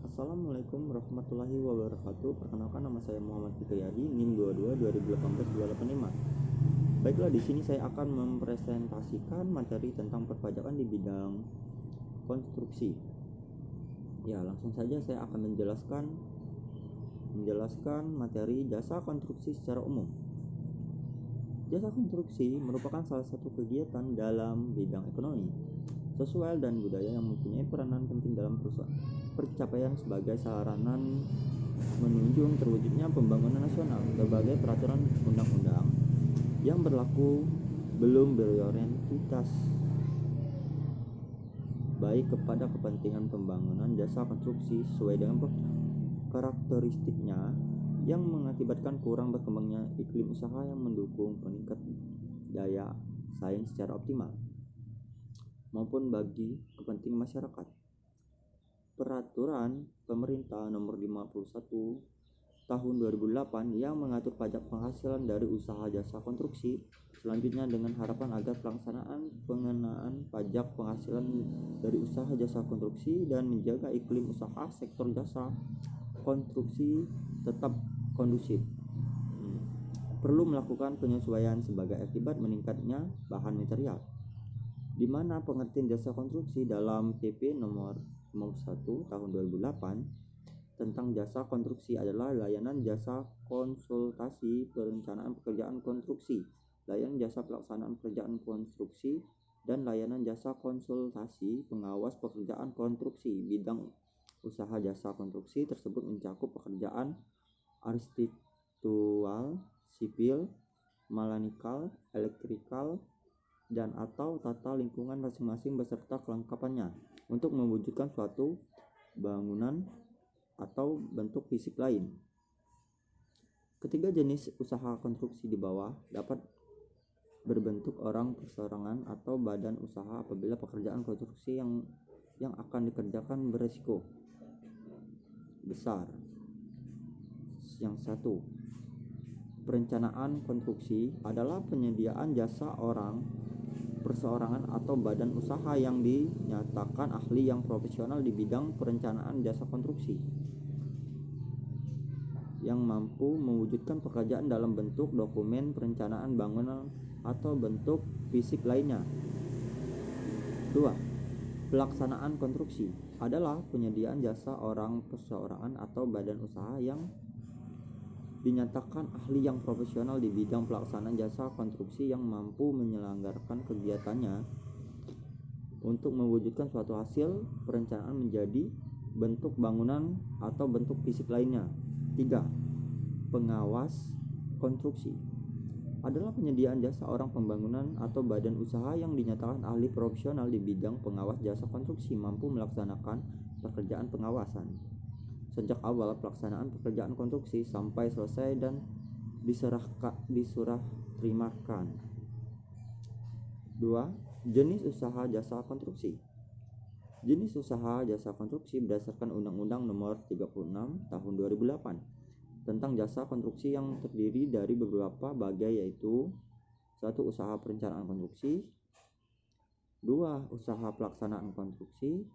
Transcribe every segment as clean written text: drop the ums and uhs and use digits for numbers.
Assalamualaikum warahmatullahi wabarakatuh. Perkenalkan, nama saya Muhammad Fikriyadi, NIM 22 2018 285. Baiklah, di sini saya akan mempresentasikan materi tentang perpajakan di bidang konstruksi. Ya, langsung saja saya akan menjelaskan materi jasa konstruksi secara umum. Jasa konstruksi merupakan salah satu kegiatan dalam bidang ekonomi, sosial dan budaya yang mempunyai peranan penting dalam pencapaian sebagai saranan menunjang terwujudnya pembangunan nasional. Berbagai peraturan undang-undang yang berlaku belum berorientasi baik kepada kepentingan pembangunan jasa konstruksi sesuai dengan karakteristiknya, yang mengakibatkan kurang berkembangnya iklim usaha yang mendukung meningkat daya saing secara optimal maupun bagi kepentingan masyarakat. Peraturan Pemerintah Nomor 51 Tahun 2008 yang mengatur pajak penghasilan dari usaha jasa konstruksi selanjutnya, dengan harapan agar pelaksanaan pengenaan pajak penghasilan dari usaha jasa konstruksi dan menjaga iklim usaha sektor jasa konstruksi tetap kondusif, perlu melakukan penyesuaian sebagai akibat meningkatnya bahan material, di mana pengertian jasa konstruksi dalam PP Nomor 51 Tahun 2008 tentang jasa konstruksi adalah layanan jasa konsultasi perencanaan pekerjaan konstruksi, layanan jasa pelaksanaan pekerjaan konstruksi, dan layanan jasa konsultasi pengawas pekerjaan konstruksi. Bidang usaha jasa konstruksi tersebut mencakup pekerjaan arsitektural, sipil, mekanikal, elektrikal, dan atau tata lingkungan masing-masing beserta kelengkapannya untuk mewujudkan suatu bangunan atau bentuk fisik lain. Ketiga jenis usaha konstruksi di bawah dapat berbentuk orang perseorangan atau badan usaha apabila pekerjaan konstruksi yang akan dikerjakan beresiko besar. Yang satu, perencanaan konstruksi adalah penyediaan jasa orang perseorangan atau badan usaha yang dinyatakan ahli yang profesional di bidang perencanaan jasa konstruksi, yang mampu mewujudkan pekerjaan dalam bentuk dokumen perencanaan bangunan atau bentuk fisik lainnya. 2. Pelaksanaan konstruksi adalah penyediaan jasa orang perseorangan atau badan usaha yang dinyatakan ahli yang profesional di bidang pelaksanaan jasa konstruksi yang mampu menyelenggarakan kegiatannya untuk mewujudkan suatu hasil perencanaan menjadi bentuk bangunan atau bentuk fisik lainnya. 3. Pengawas konstruksi adalah penyediaan jasa orang pembangunan atau badan usaha yang dinyatakan ahli profesional di bidang pengawas jasa konstruksi mampu melaksanakan pekerjaan pengawasan sejak awal pelaksanaan pekerjaan konstruksi sampai selesai dan diserah terimakan. 2. Jenis usaha jasa konstruksi. Jenis usaha jasa konstruksi berdasarkan Undang-Undang Nomor 36 Tahun 2008 tentang jasa konstruksi yang terdiri dari beberapa bagian, yaitu 1. Usaha perencanaan konstruksi, 2. Usaha pelaksanaan konstruksi,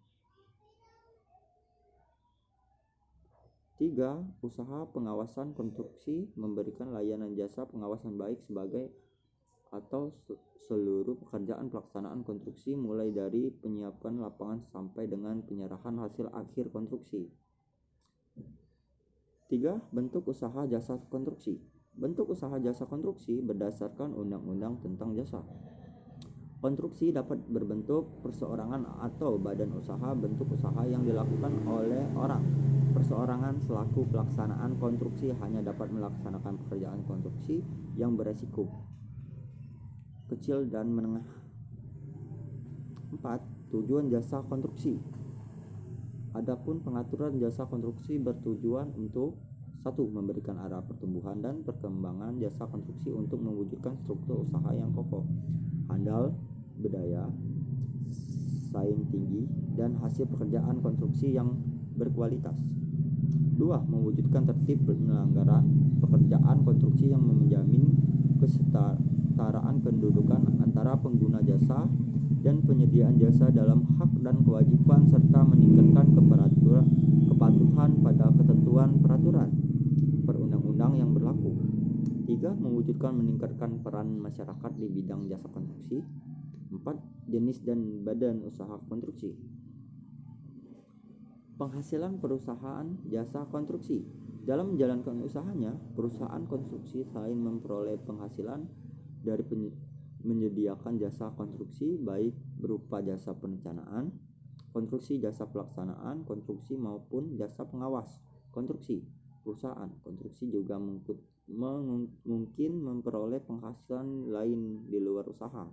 3. Usaha pengawasan konstruksi, memberikan layanan jasa pengawasan baik sebagai atau seluruh pekerjaan pelaksanaan konstruksi mulai dari penyiapan lapangan sampai dengan penyerahan hasil akhir konstruksi. 3. Bentuk usaha jasa konstruksi. Bentuk usaha jasa konstruksi berdasarkan Undang-Undang tentang Jasa Konstruksi dapat berbentuk perseorangan atau badan usaha. Bentuk usaha yang dilakukan oleh orang perseorangan selaku pelaksanaan konstruksi hanya dapat melaksanakan pekerjaan konstruksi yang beresiko kecil dan menengah. 4. Tujuan jasa konstruksi. Adapun pengaturan jasa konstruksi bertujuan untuk 1. Memberikan arah pertumbuhan dan perkembangan jasa konstruksi untuk mewujudkan struktur usaha yang kokoh, handal, berdaya saing tinggi, dan hasil pekerjaan konstruksi yang berkualitas. 2. Mewujudkan tertib penyelenggaraan pekerjaan konstruksi yang menjamin kesetaraan kedudukan antara pengguna jasa dan penyediaan jasa dalam hak dan kewajiban serta meningkatkan kepatuhan 3. Mewujudkan meningkatkan peran masyarakat di bidang jasa konstruksi. 4. Jenis dan badan usaha konstruksi. Penghasilan perusahaan jasa konstruksi. Dalam menjalankan usahanya, perusahaan konstruksi selain memperoleh penghasilan dari menyediakan jasa konstruksi baik berupa jasa perencanaan konstruksi, jasa pelaksanaan konstruksi maupun jasa pengawas konstruksi. Perusahaan konstruksi juga mungkin memperoleh penghasilan lain di luar usaha.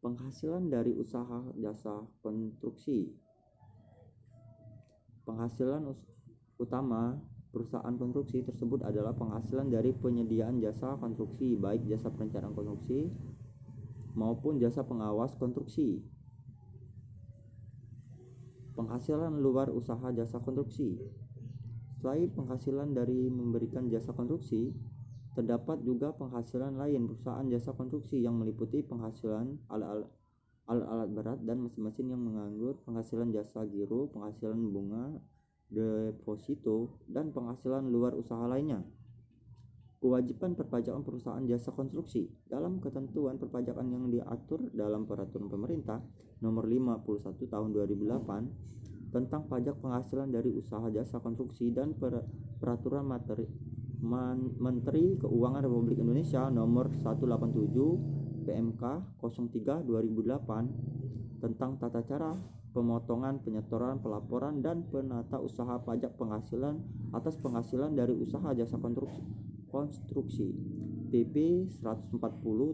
Penghasilan dari usaha jasa konstruksi. Penghasilan utama perusahaan konstruksi tersebut adalah penghasilan dari penyediaan jasa konstruksi, baik jasa perencanaan konstruksi maupun jasa pengawas konstruksi. Penghasilan luar usaha jasa konstruksi. Selain penghasilan dari memberikan jasa konstruksi, terdapat juga penghasilan lain perusahaan jasa konstruksi yang meliputi penghasilan alat-alat berat dan mesin-mesin yang menganggur, penghasilan jasa giro, penghasilan bunga deposito, dan penghasilan luar usaha lainnya. Kewajiban perpajakan perusahaan jasa konstruksi. Dalam ketentuan perpajakan yang diatur dalam Peraturan Pemerintah Nomor 51 Tahun 2008 tentang pajak penghasilan dari usaha jasa konstruksi dan Peraturan Menteri Keuangan Republik Indonesia Nomor 187 PMK 03 2008 tentang tata cara pemotongan, penyetoran, pelaporan, dan penata usaha pajak penghasilan atas penghasilan dari usaha jasa konstruksi PP 140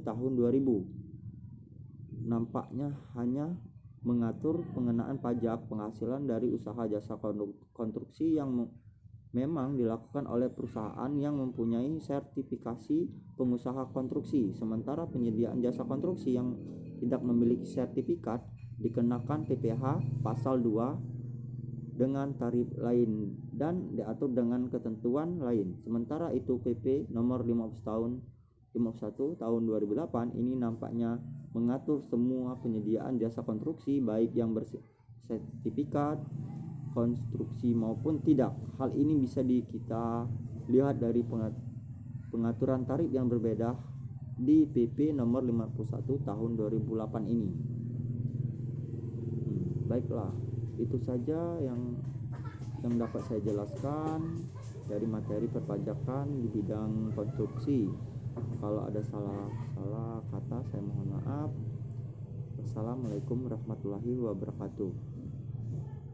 tahun 2000. Nampaknya hanya mengatur pengenaan pajak penghasilan dari usaha jasa konstruksi yang memang dilakukan oleh perusahaan yang mempunyai sertifikasi pengusaha konstruksi, sementara penyediaan jasa konstruksi yang tidak memiliki sertifikat dikenakan PPh pasal 2 dengan tarif lain dan diatur dengan ketentuan lain. Sementara itu PP nomor 51 tahun 2008 ini nampaknya mengatur semua penyediaan jasa konstruksi baik yang bersertifikat konstruksi maupun tidak. Hal ini bisa kita lihat dari pengaturan tarif yang berbeda di PP nomor 51 tahun 2008 ini. Baiklah, itu saja yang dapat saya jelaskan dari materi perpajakan di bidang konstruksi. Kalau ada salah kata saya mohon maaf. Wassalamualaikum warahmatullahi wabarakatuh.